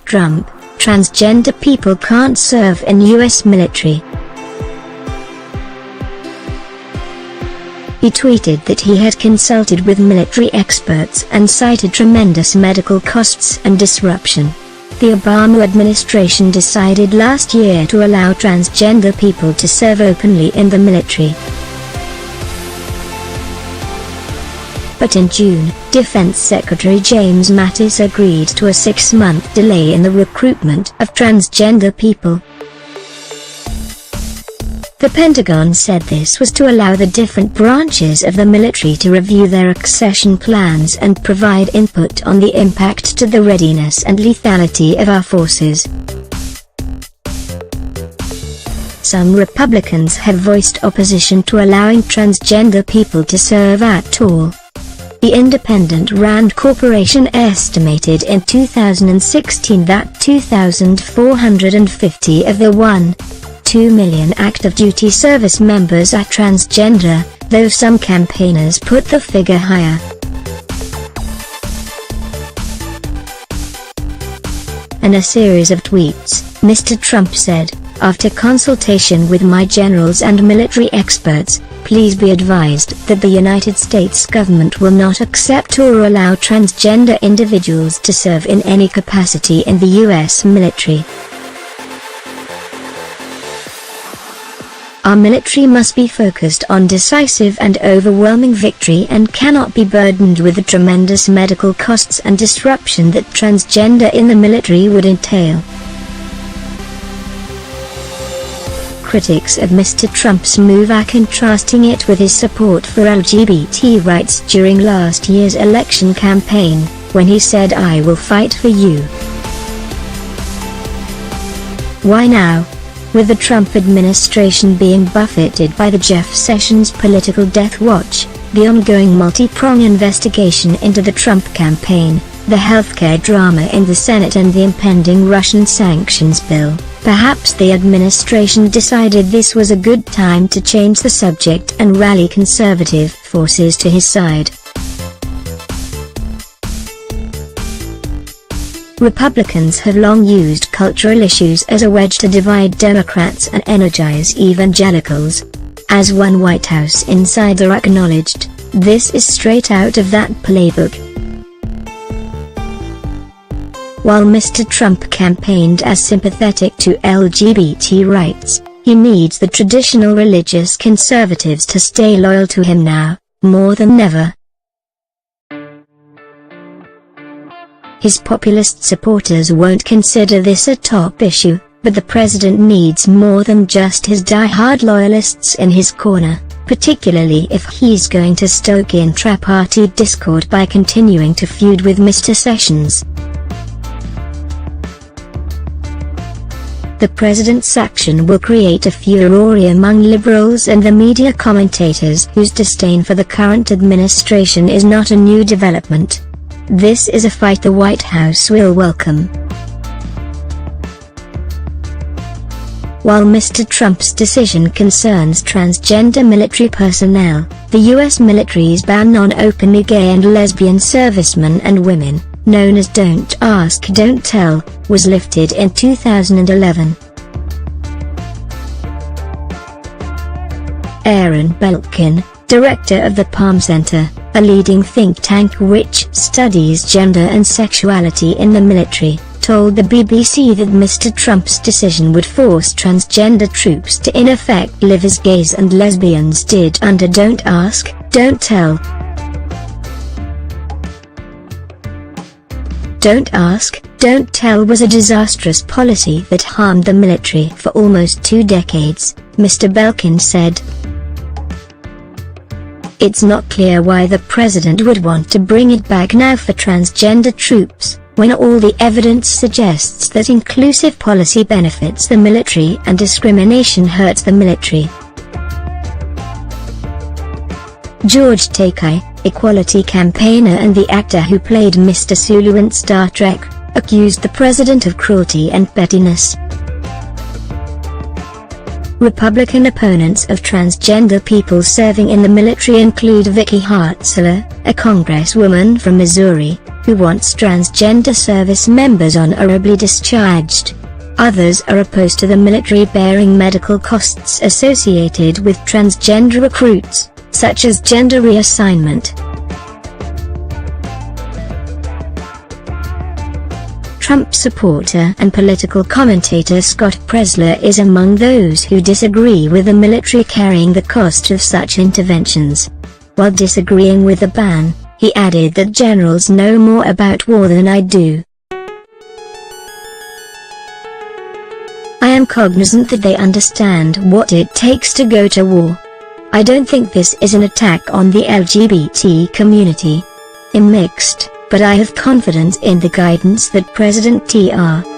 Trump: transgender people can't serve in US military. He tweeted that he had consulted with military experts and cited tremendous medical costs and disruption. The Obama administration decided last year to allow transgender people to serve openly in the military. But in June, Defense Secretary James Mattis agreed to a 6-month delay in the recruitment of transgender people. The Pentagon said this was to allow the different branches of the military to review their accession plans and provide input on the impact to the readiness and lethality of our forces. Some Republicans have voiced opposition to allowing transgender people to serve at all. The independent RAND Corporation estimated in 2016 that 2,450 of the 1.2 million active duty service members are transgender, though some campaigners put the figure higher. In a series of tweets, Mr. Trump said, "After consultation with my generals and military experts, please be advised that the United States government will not accept or allow transgender individuals to serve in any capacity in the US military. Our military must be focused on decisive and overwhelming victory and cannot be burdened with the tremendous medical costs and disruption that transgender in the military would entail." Critics of Mr. Trump's move are contrasting it with his support for LGBT rights during last year's election campaign, when he said, "I will fight for you." Why now? With the Trump administration being buffeted by the Jeff Sessions political death watch, the ongoing multi-pronged investigation into the Trump campaign, the healthcare drama in the Senate and the impending Russian sanctions bill, perhaps the administration decided this was a good time to change the subject and rally conservative forces to his side. Republicans have long used cultural issues as a wedge to divide Democrats and energize evangelicals. As one White House insider acknowledged, this is straight out of that playbook. While Mr. Trump campaigned as sympathetic to LGBT rights, he needs the traditional religious conservatives to stay loyal to him now, more than ever. His populist supporters won't consider this a top issue, but the president needs more than just his die-hard loyalists in his corner, particularly if he's going to stoke intra-party discord by continuing to feud with Mr. Sessions. The president's action will create a furore among liberals and the media commentators whose disdain for the current administration is not a new development. This is a fight the White House will welcome. While Mr. Trump's decision concerns transgender military personnel, the U.S. military's ban on openly gay and lesbian servicemen and women, known as Don't Ask, Don't Tell, was lifted in 2011. Aaron Belkin, director of the Palm Center, a leading think tank which studies gender and sexuality in the military, told the BBC that Mr. Trump's decision would force transgender troops to in effect live as gays and lesbians did under Don't Ask, Don't Tell. Don't Ask, Don't Tell was a disastrous policy that harmed the military for almost 2 decades, Mr. Belkin said. It's not clear why the president would want to bring it back now for transgender troops, when all the evidence suggests that inclusive policy benefits the military and discrimination hurts the military. George Takei, equality campaigner and the actor who played Mr. Sulu in Star Trek, accused the president of cruelty and pettiness. Republican opponents of transgender people serving in the military include Vicky Hartzler, a congresswoman from Missouri, who wants transgender service members honorably discharged. Others are opposed to the military bearing medical costs associated with transgender recruits, such as gender reassignment. Trump supporter and political commentator Scott Presler is among those who disagree with the military carrying the cost of such interventions. While disagreeing with the ban, he added that generals know more about war than I do. I am cognizant that they understand what it takes to go to war. I don't think this is an attack on the LGBT community. I'm mixed, but I have confidence in the guidance that President Tr.